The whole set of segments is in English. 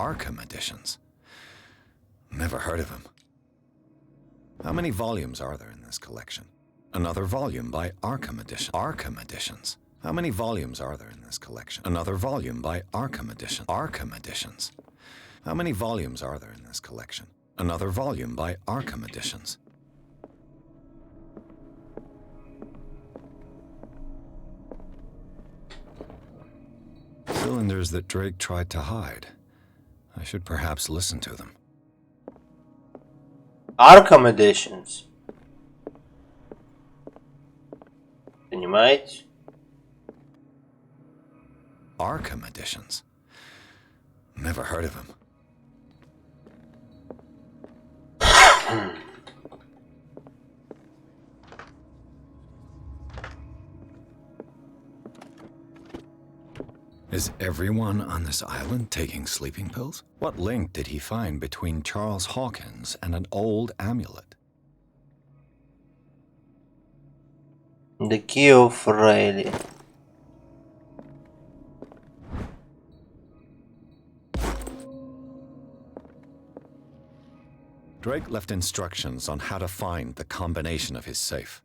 Arkham editions. Never heard of him. How many volumes are there in this collection? Another volume by Arkham edition. Arkham editions. How many volumes are there in this collection? Another volume by Arkham edition. Arkham editions. How many volumes are there in this collection? Another volume by Arkham editions. Cylinders that Drake tried to hide. I should perhaps listen to them. Arkham Editions. Понимаете? Arkham editions. Never heard of him. Is everyone on this island taking sleeping pills? What link did he find between Charles Hawkins and an old amulet? The Key of Rayleigh. Drake left instructions on how to find the combination of his safe.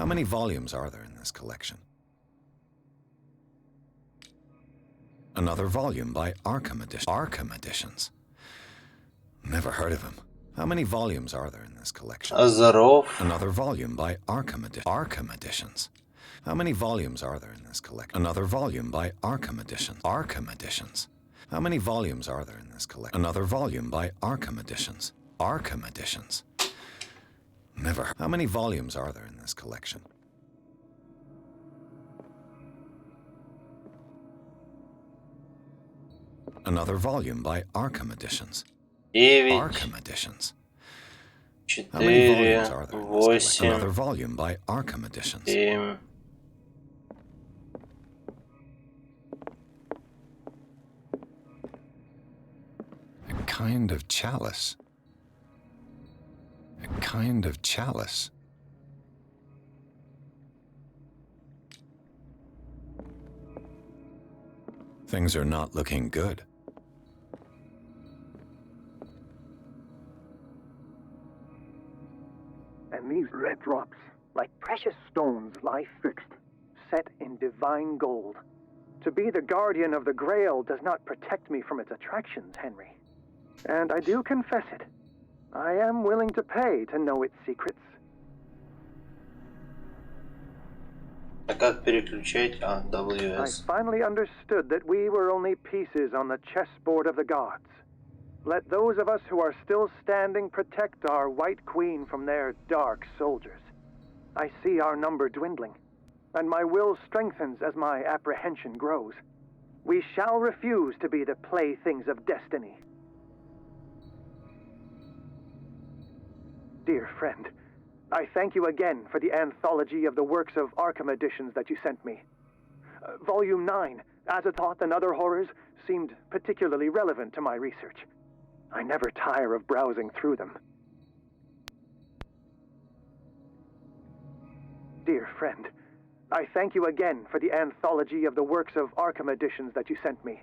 How many volumes are there in this collection? Another volume by Arkham edition. Arkham editions. Never heard of him. How many volumes are there in this collection? Azarov. Another volume by Arkham edition. Arkham editions. How many volumes are there in this collection? Another volume by Arkham editions. Arkham editions. How many volumes are there in this collection? Another volume by Arkham editions. Arkham editions. Never. How many volumes are there in this collection? Another volume by Arkham editions. 9, Arkham editions. How many 4, volumes are there in this collection? 8, Another volume by Arkham editions. 7. A kind of chalice. A kind of chalice. Things are not looking good. And these red drops, like precious stones, lie fixed, set in divine gold. To be the guardian of the Grail does not protect me from its attractions, Henry. And I do confess it. I am willing to pay to know its secrets. А как переключать? I WS. finally understood that we were only pieces on the chessboard of the gods. Let those of us who are still standing protect our White Queen from their dark soldiers. I see our number dwindling, and my will strengthens as my apprehension grows. We shall refuse to be the playthings of destiny. Dear friend, I thank you again for the anthology of the works of Arkham editions that you sent me. Volume 9, Azathoth and Other Horrors, seemed particularly relevant to my research. I never tire of browsing through them. Dear friend, I thank you again for the anthology of the works of Arkham editions that you sent me.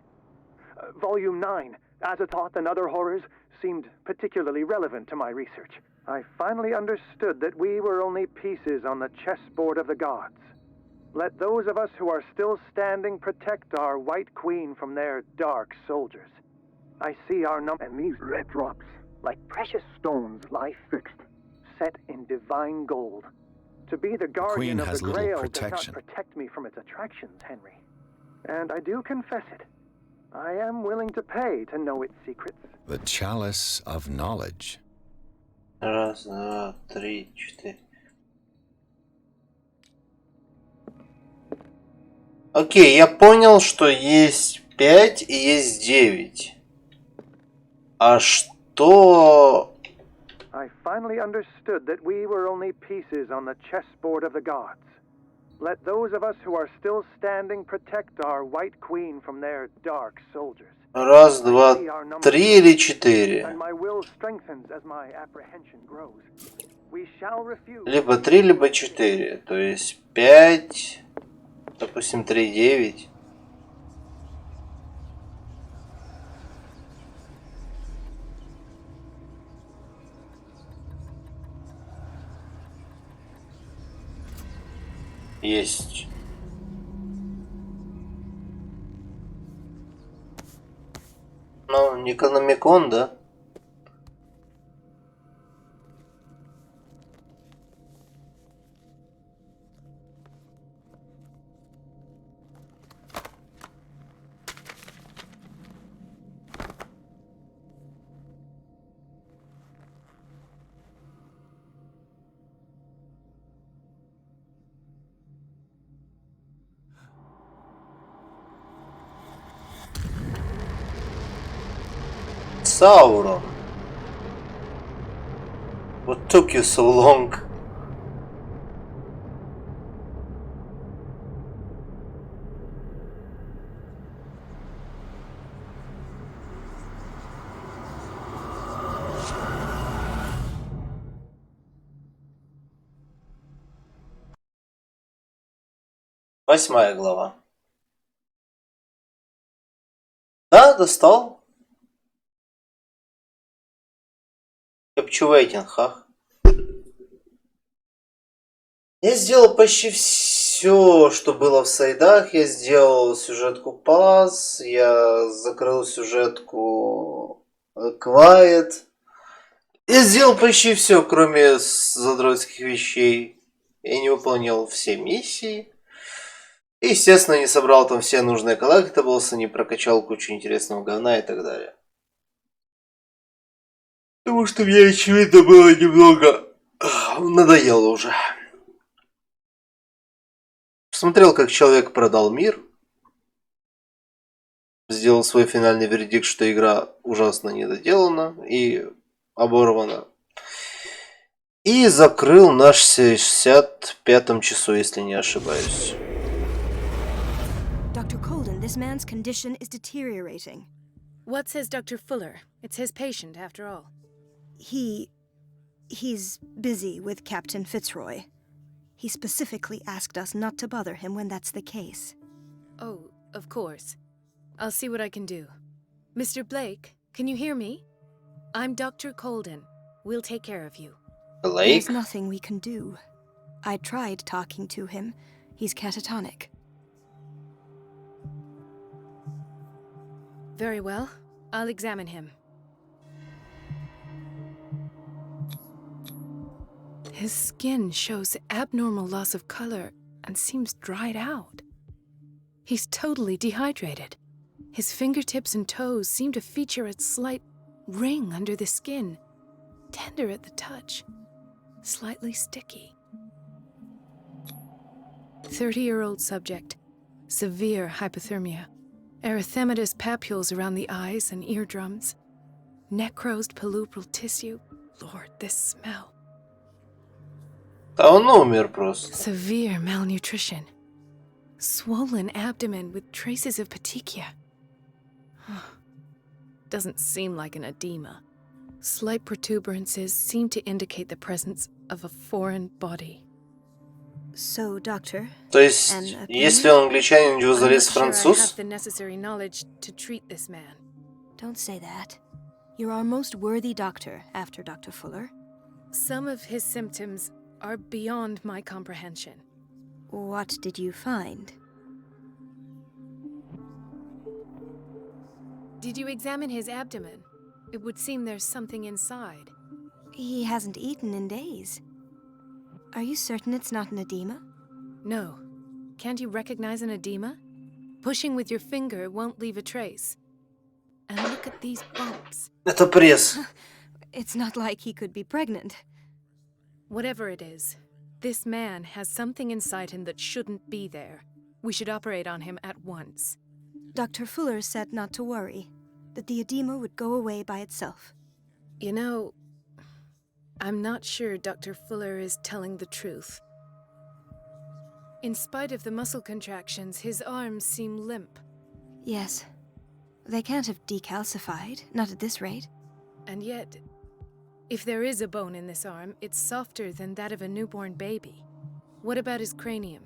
Volume 9, Azathoth and Other Horrors, seemed particularly relevant to my research. I finally understood that we were only pieces on the chessboard of the gods. Let those of us who are still standing protect our White Queen from their dark soldiers. I see our number, and these red drops, like precious stones, lie fixed, set in divine gold. To be the guardian of the has little Grail protection. does not protect me from its attractions, Henry. and I do confess it. I am willing to pay to know its secrets. The chalice of knowledge. Раз, два, три, четыре. Окей, я понял, что есть 5 и есть 9. А что... I finally understood that we were only pieces on the chessboard of the gods. Let those of us who are still standing protect our white queen from their dark soldiers. Раз, два, три или 4? And my will strengthens as my apprehension grows. We shall refuse. Либо 3, либо 4. То есть 5, допустим, 3, 9. Есть. Ну, Некономикон, да? Саурон. What took you so long? Восьмая глава. Да, достал. Captivating, ха. Я сделал почти все, что было в сайдах. Я сделал сюжетку пас, я закрыл сюжетку Quiet. Я сделал почти все, кроме задротских вещей. Я не выполнил все миссии. И, естественно, не собрал там все нужные коллектаблсы, не прокачал кучу интересного говна и так далее. Потому что мне, очевидно, было немного... надоело уже. Посмотрел, как человек продал мир. Сделал свой финальный вердикт, что игра ужасно недоделана и оборвана. И закрыл на 65-м часу, если не ошибаюсь. Dr. Colden, this man's condition is deteriorating. What says Dr. Fuller? It's his patient, after all. He's busy with Captain Fitzroy. He specifically asked us not to bother him when that's the case. Oh, of course. I'll see what I can do. Mr. Blake, can you hear me? I'm Dr. Colden. We'll take care of you. Blake? There's nothing we can do. I tried talking to him. He's catatonic. Very well. I'll examine him. His skin shows abnormal loss of color and seems dried out. He's totally dehydrated. His fingertips and toes seem to feature a slight ring under the skin, tender at the touch, slightly sticky. 30-year-old subject, severe hypothermia, erythematous papules around the eyes and eardrums, necrosed palpebral tissue. Lord, this smell. Да он умер просто. Severe malnutrition. Swollen abdomen with traces of petechia. Doesn't seem like an edema. Slight protuberances seem to indicate the presence of a foreign body. So, doctor, То есть, если он англичанин, у него I'm залез not sure I француз? have the necessary knowledge to treat this man. don't say that. You're our most worthy doctor after Dr. Fuller. Some of his symptoms are beyond my comprehension. What did you find? Did you examine his abdomen? It would seem there's something inside. He hasn't eaten in days. Are you certain it's not an edema? No. Can't you recognize an edema? Pushing with your finger won't leave a trace. And look at these bumps. Это пресс. It's not like he could be pregnant. Whatever it is, this man has something inside him that shouldn't be there. We should operate on him at once. Dr. Fuller said not to worry, that the edema would go away by itself. You know, I'm not sure Dr. Fuller is telling the truth. In spite of the muscle contractions, his arms seem limp. Yes. They can't have decalcified, not at this rate. And yet, if there is a bone in this arm, it's softer than that of a newborn baby. What about his cranium?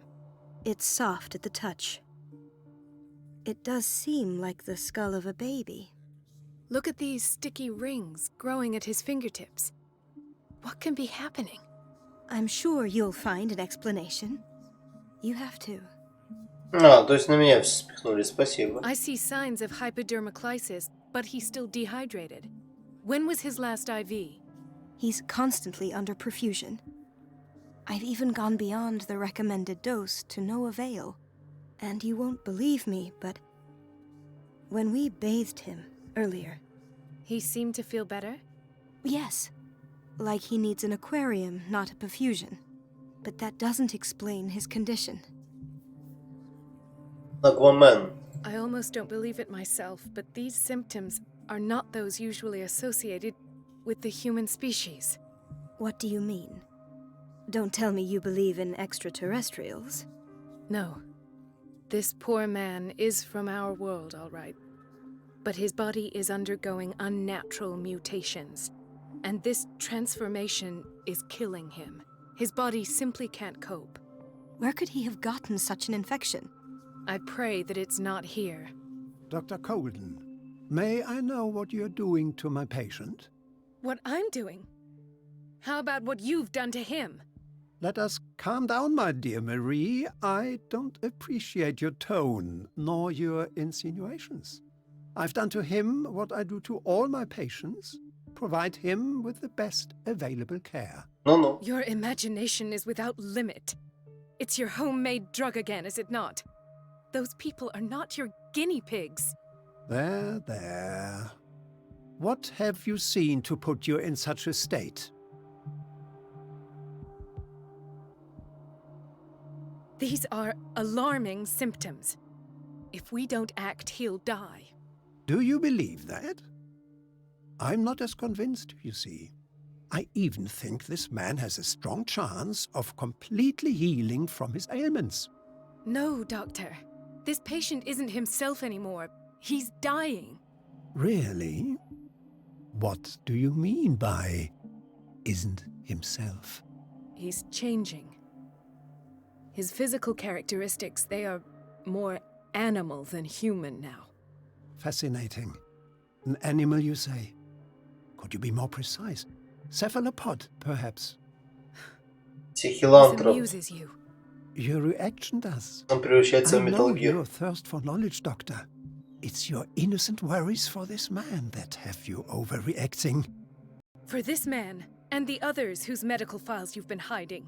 It's soft at the touch. It does seem like the skull of a baby. Look at these sticky rings growing at his fingertips. What can be happening? I'm sure you'll find an explanation. You have to. А, то есть на меня все спихнули, спасибо. I see signs of hypodermoclysis, but he's still dehydrated. When was his last IV? He's constantly under perfusion. I've even gone beyond the recommended dose to no avail. And you won't believe me, but when we bathed him earlier... He seemed to feel better? Yes. Like he needs an aquarium, not a perfusion. But that doesn't explain his condition. Аквамен. I almost don't believe it myself, but these symptoms are not those usually associated with the human species. What do you mean? Don't tell me you believe in extraterrestrials. No. This poor man is from our world, all right. But his body is undergoing unnatural mutations. And this transformation is killing him. His body simply can't cope. Where could he have gotten such an infection? I pray that it's not here. Dr. Colden, may I know what you're doing to my patient? What I'm doing? How about what you've done to him? Let us calm down, my dear Marie. I don't appreciate your tone, nor your insinuations. I've done to him what I do to all my patients. Provide him with the best available care. Ну-ну. Your imagination is without limit. It's your homemade drug again, is it not? Those people are not your guinea pigs. There. What have you seen to put you in such a state? These are alarming symptoms. If we don't act, he'll die. Do you believe that? I'm not as convinced, you see. I even think this man has a strong chance of completely healing from his ailments. No, Doctor. This patient isn't himself anymore. He's dying. Really? What do you mean by isn't himself? He's changing. His physical characteristics, they are more animal than human now. Fascinating. An animal, you say? Could you be more precise? Cephalopod, perhaps? This Психилантроп. amuses you. Your reaction does. Он превращается I в know Metal Gear. your thirst for knowledge, Doctor. It's your innocent worries for this man that have you overreacting. For this man, and the others whose medical files you've been hiding.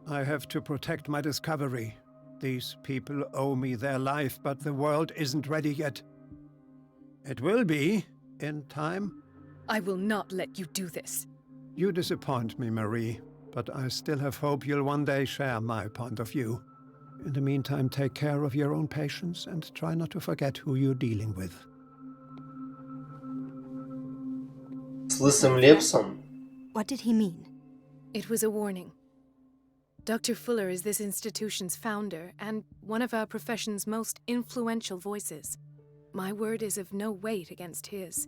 I have to protect my discovery. These people owe me their life, but the world isn't ready yet. It will be, in time. I will not let you do this. You disappoint me, Marie, but I still have hope you'll one day share my point of view. In the meantime, take care of your own patients and try not to forget who you're dealing with. С лысым Лепсом? What did he mean? It was a warning. Dr. Fuller is this institution's founder and one of our profession's most influential voices. My word is of no weight against his.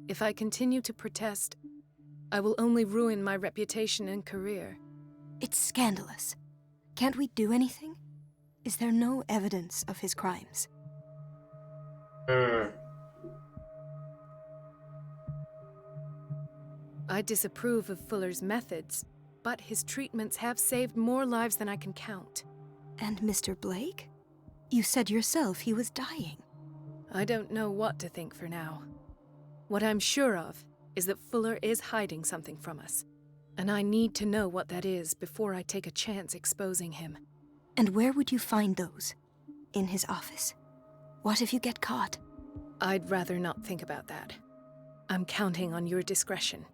If I continue to protest, I will only ruin my reputation and career. It's scandalous. Can't we do anything? Is there no evidence of his crimes? I disapprove of Fuller's methods, but his treatments have saved more lives than I can count. And Mr. Blake? You said yourself he was dying. I don't know what to think for now. What I'm sure of is that Fuller is hiding something from us, and I need to know what that is before I take a chance exposing him. And where would you find those? In his office? What if you get caught? I'd rather not think about that. I'm counting on your discretion.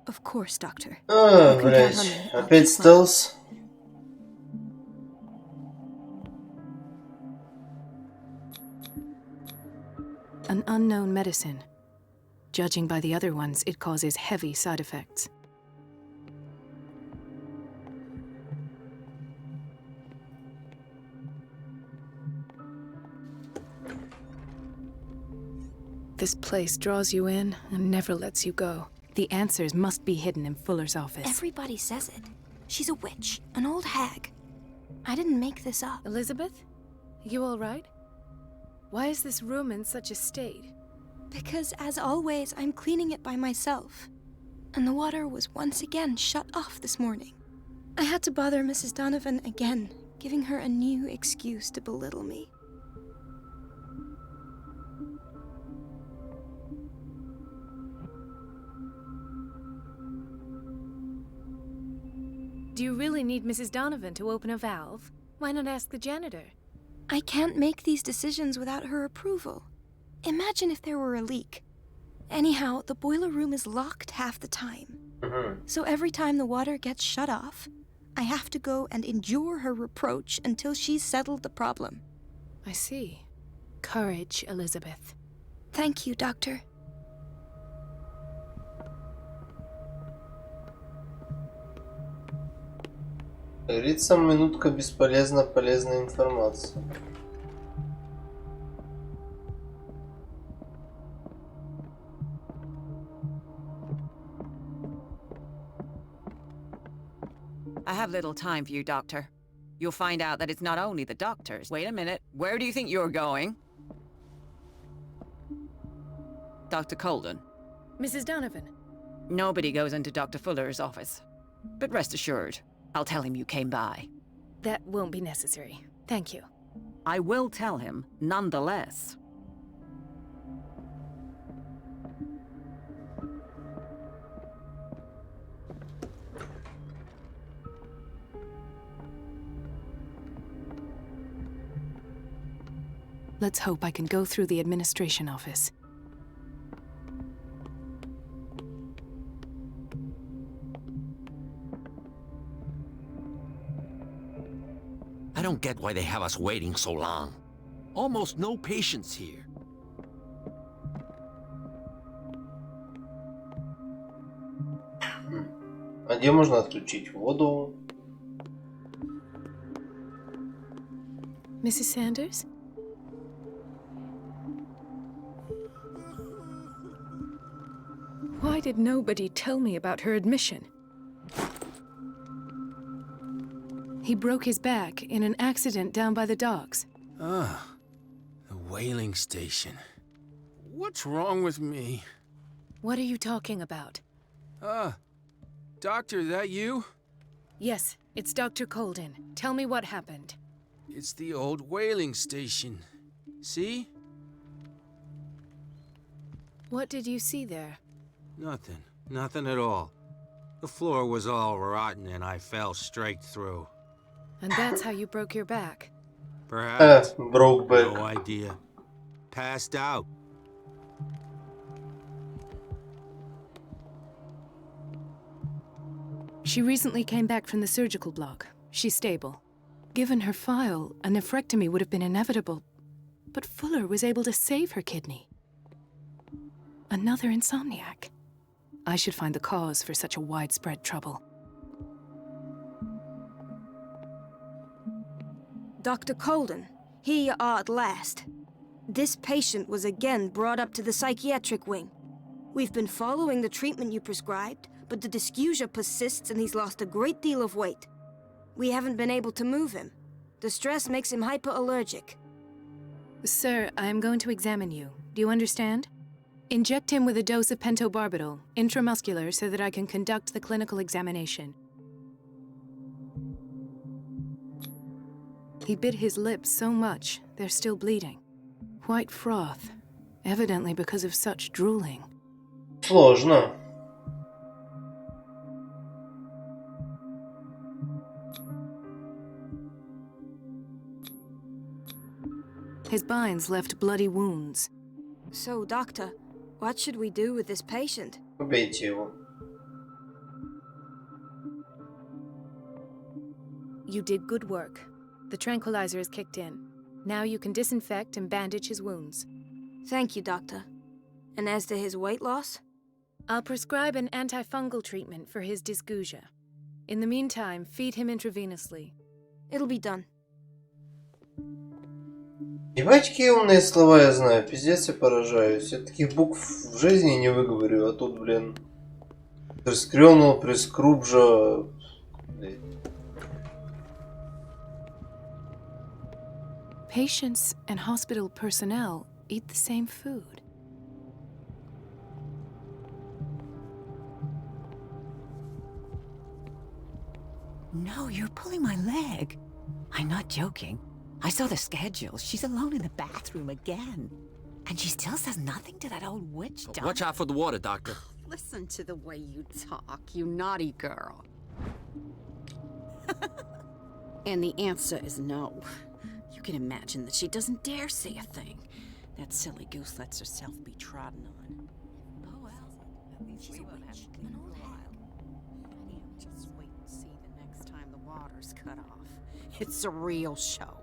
Of course, Doctor. А, You can count on блядь, me. I'll опять keep my- стелс. An unknown medicine. Judging by the other ones, it causes heavy side effects. This place draws you in and never lets you go. The answers must be hidden in Fuller's office. Everybody says it. She's a witch, an old hag. I didn't make this up. Elizabeth? You all right? Why is this room in such a state? Because, as always, I'm cleaning it by myself. And the water was once again shut off this morning. I had to bother Mrs. Donovan again, giving her a new excuse to belittle me. Do you really need Mrs. Donovan to open a valve? Why not ask the janitor? I can't make these decisions without her approval. Imagine if there were a leak. Anyhow, the boiler room is locked half the time. So every time the water gets shut off, I have to go and endure her reproach until she's settled the problem. I see. Courage, Elizabeth. Thank you, Doctor. Говорится, минутка бесполезно полезной информации. I have little time for you, Doctor. You'll find out that it's not only the doctors. Wait a minute. Where do you think you're going? Dr. Colden. Mrs. Donovan. Nobody goes into Dr. Fuller's office. But rest assured, I'll tell him you came by. That won't be necessary. Thank you. I will tell him, nonetheless. Let's hope I can go through the administration office. I don't get why they have us waiting so long. Almost no patience here. А где можно отключить воду? Mrs. Sanders? Why did nobody tell me about her admission? He broke his back in an accident down by the docks. Ah, the whaling station. What's wrong with me? What are you talking about? Doctor, that you? Yes, it's Dr. Colden. Tell me what happened. It's the old whaling station. See? What did you see there? Nothing. Nothing at all. The floor was all rotten and I fell straight through. And that's how you broke your back. Perhaps. Broke back. No idea. Passed out. She recently came back from the surgical block. She's stable. Given her file, a nephrectomy would have been inevitable. But Fuller was able to save her kidney. Another insomniac. I should find the cause for such a widespread trouble. Dr. Colden, here you are at last. This patient was again brought up to the psychiatric wing. We've been following the treatment you prescribed, but the dysgeusia persists and he's lost a great deal of weight. We haven't been able to move him. The stress makes him hyperallergic. Sir, I am going to examine you. Do you understand? Inject him with a dose of pentobarbital, intramuscular, so that I can conduct the clinical examination. He bit his lips so much, they're still bleeding. White froth, evidently because of such drooling. Сложно. His binds left bloody wounds. So, doctor, what should we do with this patient? Убейте его. You did good work. The tranquilizer is kicked in. Now you can disinfect and bandage his wounds. Thank you, doctor. And as to his weight loss? I'll prescribe an antifungal treatment for his dysgeusia. In the meantime, feed him intravenously. It'll be done. Ебать, какие умные слова я знаю. Пиздец, я поражаюсь. Я таких букв в жизни не выговорю, а тут, блин... Прескрёнул, прескрубжа... Patients and hospital personnel eat the same food. No, you're pulling my leg. I'm not joking. I saw the schedule. She's alone in the bathroom again. And she still says nothing to that old witch doctor. Watch out for the water, Doctor. Listen to the way you talk, you naughty girl. And the answer is no. You can imagine that she doesn't dare say a thing. That silly goose lets herself be trodden on. Oh well, at least we won't have to keep an old while. Just wait and see the next time the water's cut off. It's a real show.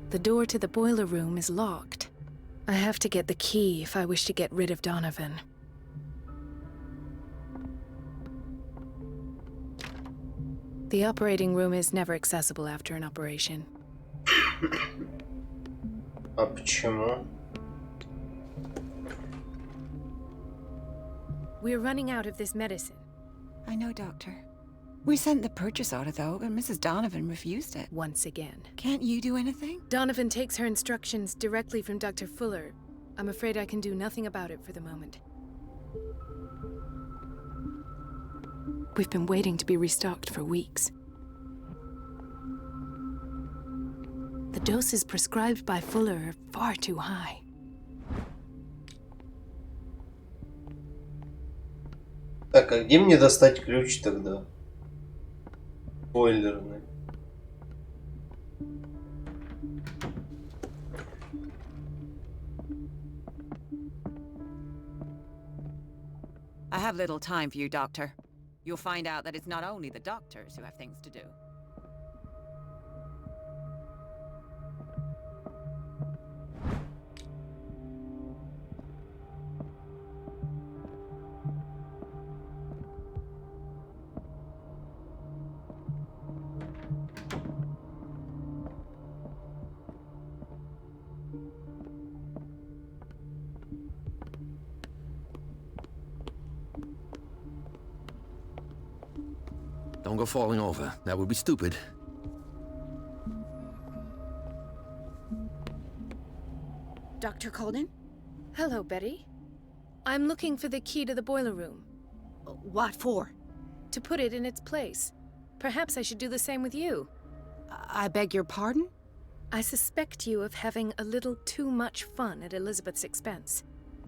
The door to the boiler room is locked. I have to get the key if I wish to get rid of Donovan. The operating room is never accessible after an operation. А почему? We're running out of this medicine. I know, Doctor. We sent the purchase order, though, and Mrs. Donovan refused it. Once again. Can't you do anything? Donovan takes her instructions directly from Dr. Fuller. I'm afraid I can do nothing about it for the moment. We've been waiting to be restocked for weeks. The doses prescribed by Fuller are far too high. Так, а где мне достать ключ тогда? Бойлерный. I have little time for you, Doctor. You'll find out that it's not only the doctors who have things to do. Don't go falling over. That would be stupid. Dr. Colden? Hello, Betty. I'm looking for the key to the boiler room. What for? To put it in its place. Perhaps I should do the same with you. I beg your pardon? I suspect you of having a little too much fun at Elizabeth's expense.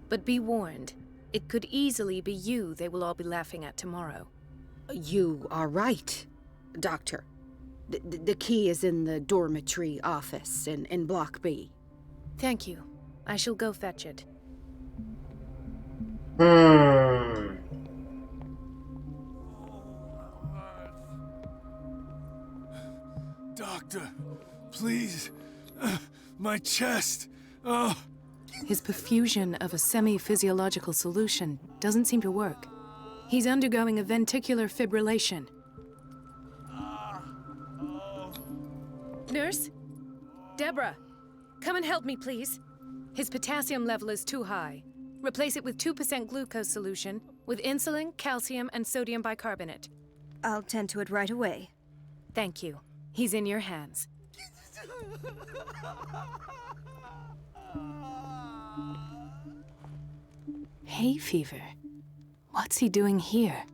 But be warned, it could easily be you they will all be laughing at tomorrow. You are right, Doctor. The key is in the dormitory office in Block B. Thank you. I shall go fetch it. Doctor, please. My chest. Oh. His perfusion of a semi-physiological solution doesn't seem to work. He's undergoing a ventricular fibrillation. Nurse? Deborah, come and help me, please. His potassium level is too high. Replace it with 2% glucose solution with insulin, calcium, and sodium bicarbonate. I'll tend to it right away. Thank you. He's in your hands. Hay fever. What's he doing here?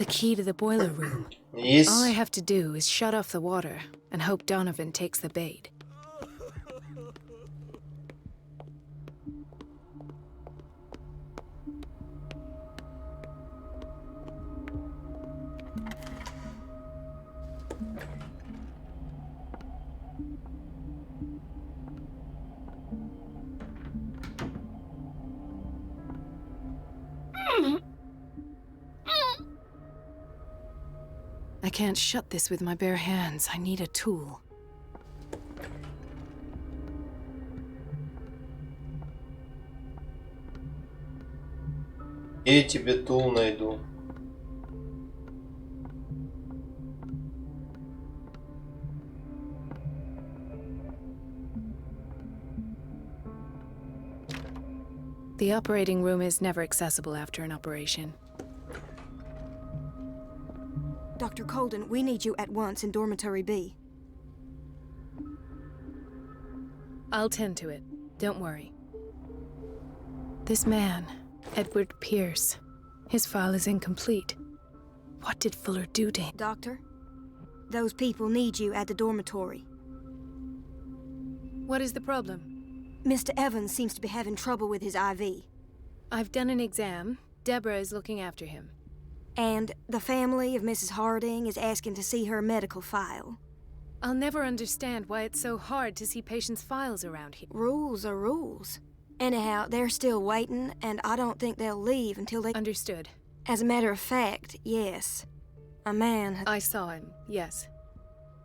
key to the boiler room. Есть. All I have to do is shut off the water and hope Donovan takes the bait. I can't shut this with my bare hands. I need a tool. Я тебе тул найду. The operating room is never accessible after an operation. Dr. Colden, we need you at once in Dormitory B. I'll tend to it. Don't worry. This man, Edward Pierce, his file is incomplete. What did Fuller do to him? Doctor, those people need you at the dormitory. What is the problem? Mr. Evans seems to be having trouble with his IV. I've done an exam. Deborah is looking after him. And the family of Mrs. Harding is asking to see her medical file. I'll never understand why it's so hard to see patients' files around here. Rules are rules. Anyhow, they're still waiting, and I don't think they'll leave until they... Understood. As a matter of fact, yes. A man... I saw him, yes.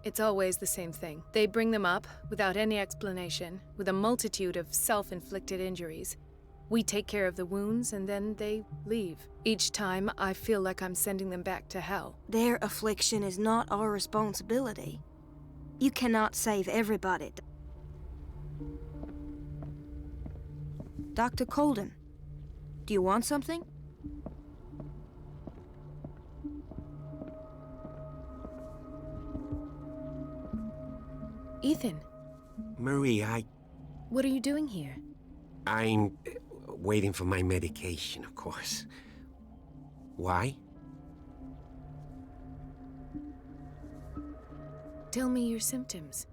It's always the same thing. They bring them up, without any explanation, with a multitude of self-inflicted injuries. We take care of the wounds, and then they leave. Each time, I feel like I'm sending them back to hell. Their affliction is not our responsibility. You cannot save everybody. Dr. Colden, do you want something? Ethan. Marie, What are you doing here? I'm waiting for my medication, of course. Why? Tell me your symptoms.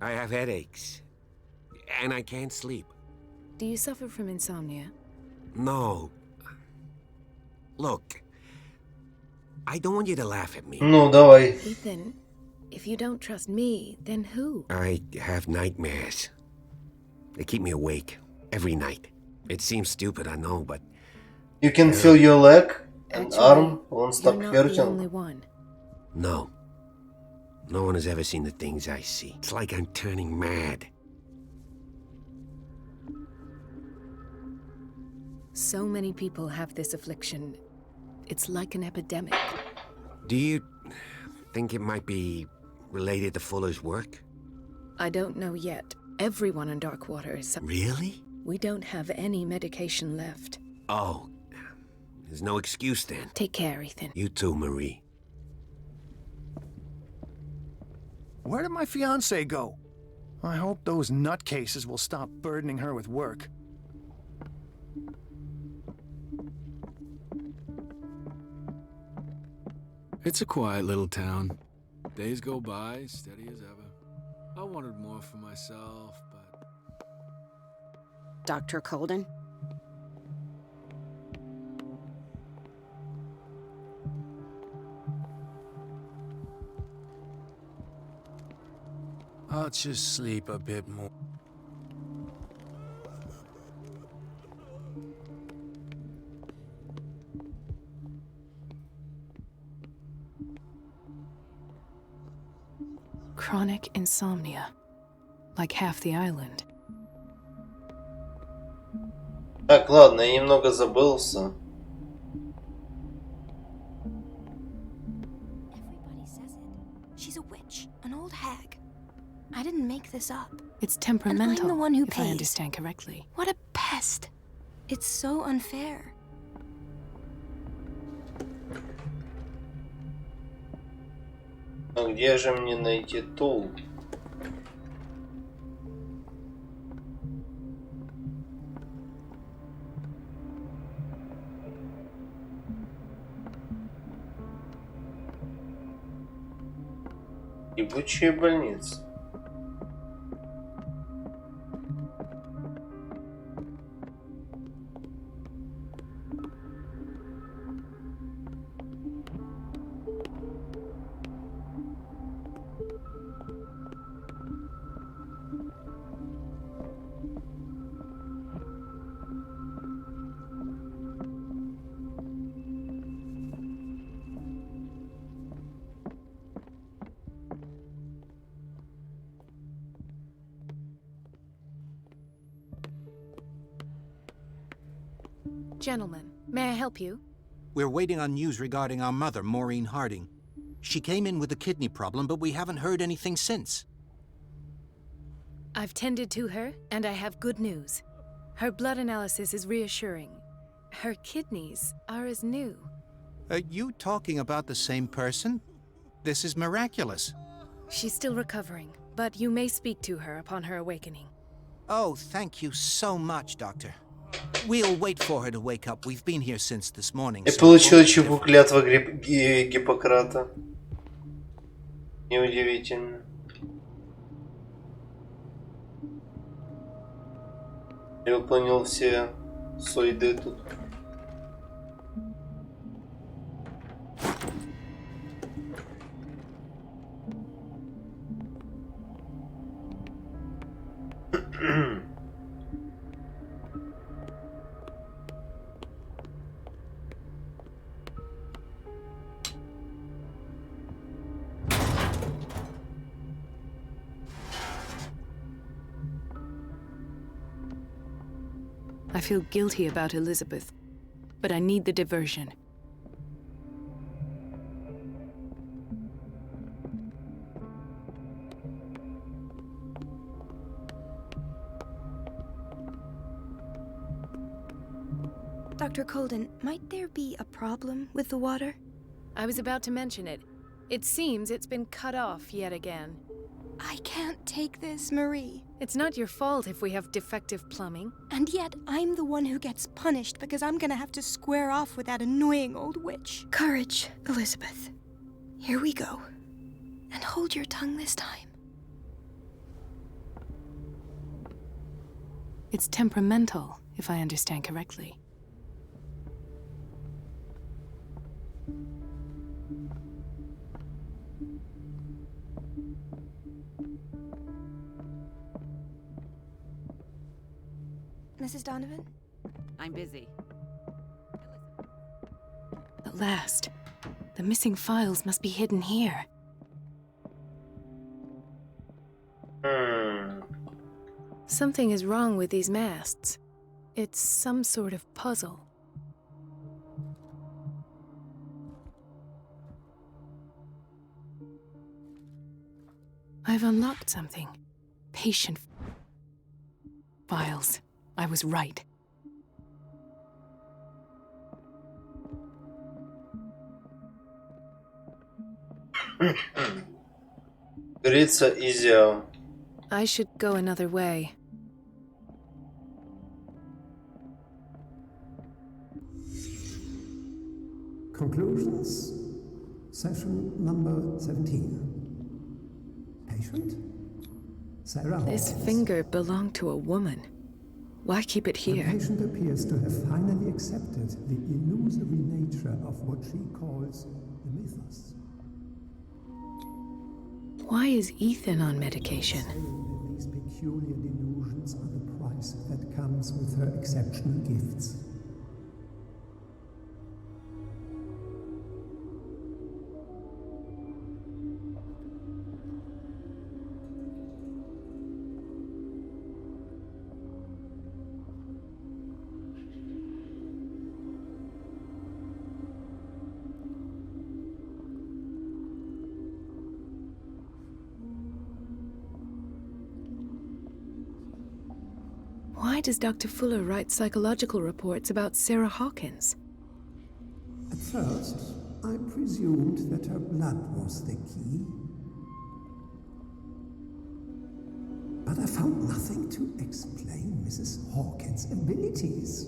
I have headaches. And I can't sleep. Do you suffer from insomnia? No. Look. I don't want you to laugh at me. Ну, давай. Ethan, if you don't trust me, then who? I have nightmares. They keep me awake every night. It seems stupid, I know, but... You can feel your leg and Actually, arm won't stop you're not the hurting. only one. No. No one has ever seen the things I see. It's like I'm turning mad. So many people have this affliction. It's like an epidemic. Do you think it might be related to Fuller's work? I don't know yet. Everyone in Darkwater is... Really? We don't have any medication left. Oh. There's no excuse then. Take care, Ethan. You too, Marie. Where did my fiancée go? I hope those nutcases will stop burdening her with work. It's a quiet little town. Days go by, steady as ever. I wanted more for myself, but... Dr. Colden? I'll just sleep a bit more. Chronic insomnia. Like half the island. Так, ладно, я немного забылся. Everybody says it. She's a witch, an old hag. I didn't make this up. It's temperamental, And I'm the one who if I pays. understand correctly. What a pest. It's so unfair. А где же мне найти тул? Ебучие больницы. Gentlemen, may I help you? We're waiting on news regarding our mother, Maureen Harding. She came in with a kidney problem, but we haven't heard anything since. I've tended to her, and I have good news. Her blood analysis is reassuring. Her kidneys are as new. Are you talking about the same person? This is miraculous. She's still recovering, but you may speak to her upon her awakening. Oh, thank you so much, Doctor. We'll wait for her to wake up. We've been here since this morning. Я получил чепу клятва Гиппократа. Неудивительно. Я выполнил все сойды тут. I feel guilty about Elizabeth, but I need the diversion. Dr. Colden, might there be a problem with the water? I was about to mention it. It seems it's been cut off yet again. I can't take this, Marie. It's not your fault if we have defective plumbing. And yet, I'm the one who gets punished because I'm gonna have to square off with that annoying old witch. Courage, Elizabeth. Here we go. And hold your tongue this time. It's temperamental, if I understand correctly. Mrs. Donovan? I'm busy. At last. The missing files must be hidden here. Something is wrong with these masts. It's some sort of puzzle. I've unlocked something. Patient files. I was right. Говорится, изя. I should go another way. Conclusions. Session number 17. Patient? Sarah This Hawkins. finger belonged to a woman. Why keep it here? The patient appears to have finally accepted the illusory nature of what she calls the mythos. Why is Ethan on medication? These peculiar delusions are the price that comes with her exceptional gifts. Why does Dr. Fuller write psychological reports about Sarah Hawkins? At first, I presumed that her blood was the key. But I found nothing to explain Mrs. Hawkins' abilities.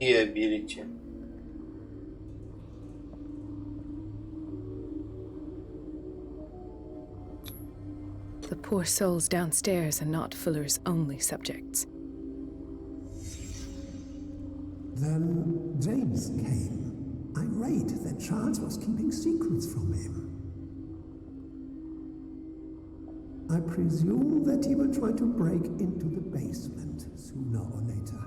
И ability. poor souls downstairs are not Fuller's only subjects. Then James came, irate that Charles was keeping secrets from him. I presume that he will try to break into the basement sooner or later.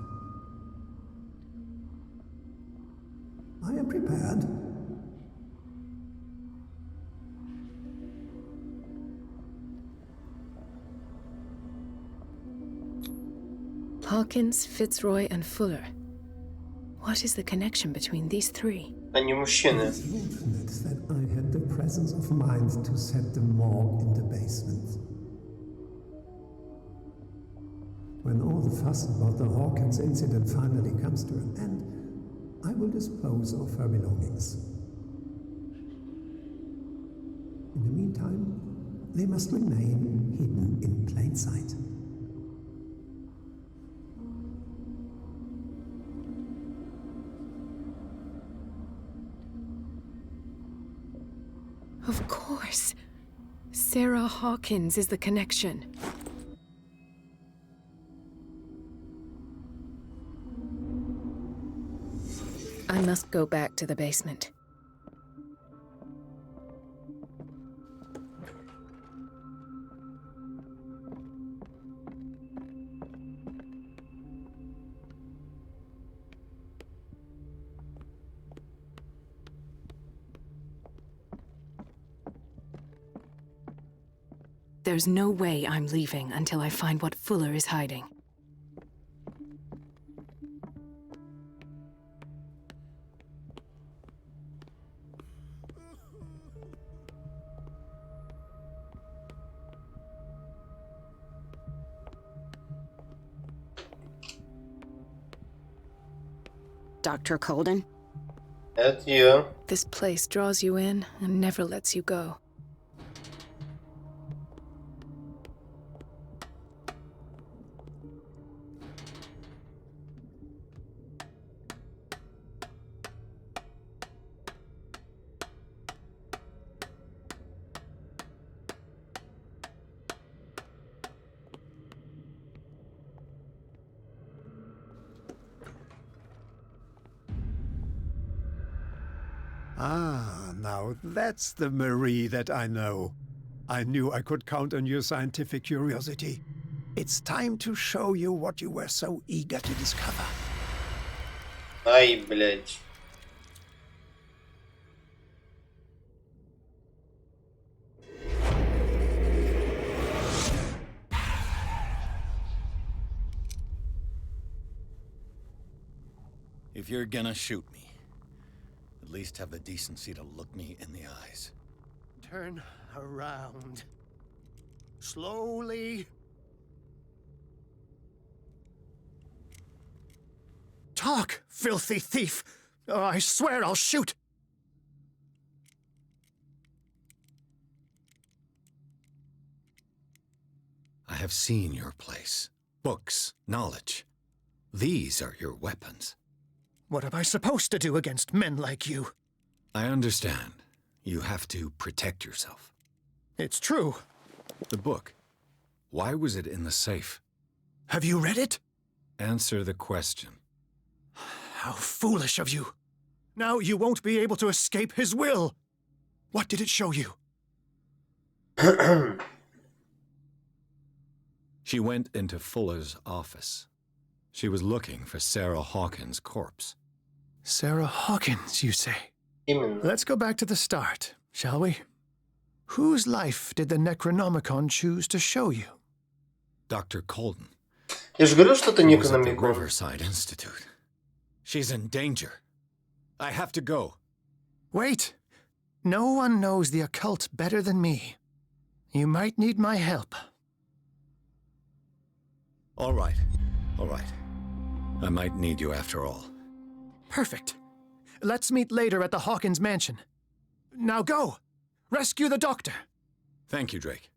I am prepared. Hawkins, Fitzroy, and Fuller. What is the connection between these three? Они мужчины. It's fortunate that I had the presence of mind to set the morgue in the basement. When all the fuss about the Hawkins incident finally comes to an end, I will dispose of her belongings. In the meantime, they must remain hidden in plain sight. Of course. Sarah Hawkins is the connection. I must go back to the basement. There's no way I'm leaving until I find what Fuller is hiding. Dr. Colden? Это я. This place draws you in and never lets you go. Ah, now that's the Marie that I know. I knew I could count on your scientific curiosity. It's time to show you what you were so eager to discover. Ай, блядь. If you're gonna shoot me, at least have the decency to look me in the eyes. Turn around. Slowly. Talk, filthy thief! Oh, I swear I'll shoot! I have seen your place. Books, knowledge. These are your weapons. What am I supposed to do against men like you? I understand. You have to protect yourself. It's true. The book. Why was it in the safe? Have you read it? Answer the question. How foolish of you. Now you won't be able to escape his will. What did it show you? She went into Fuller's office. She was looking for Sarah Hawkins' corpse. Sarah Hawkins, you say? Именно. Let's go back to the start, shall we? Whose life did the Necronomicon choose to show you? Dr. Colden. Я же говорил, что это She was at the Necronomicon. Riverside Institute. She's in danger. I have to go. Wait. No one knows the occult better than me. You might need my help. All right. All right. I might need you after all. Perfect. Let's meet later at the Hawkins mansion. Now go! Rescue the doctor! Thank you, Drake.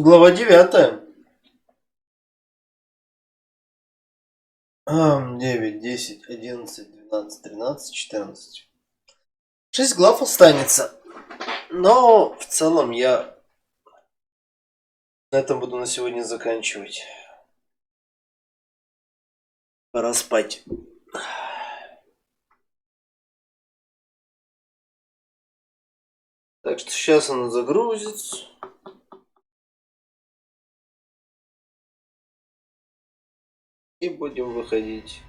Глава 9. 9, 10, 11, 12, 13, 14. 6 глав останется. Но в целом я на этом буду на сегодня заканчивать. Пора спать. Так что сейчас она загрузится. И будем выходить.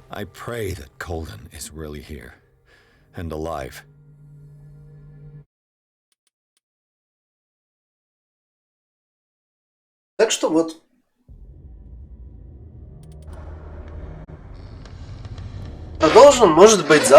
I pray that Colden is really here and alive. Так что вот. Продолжим, может быть, завтра.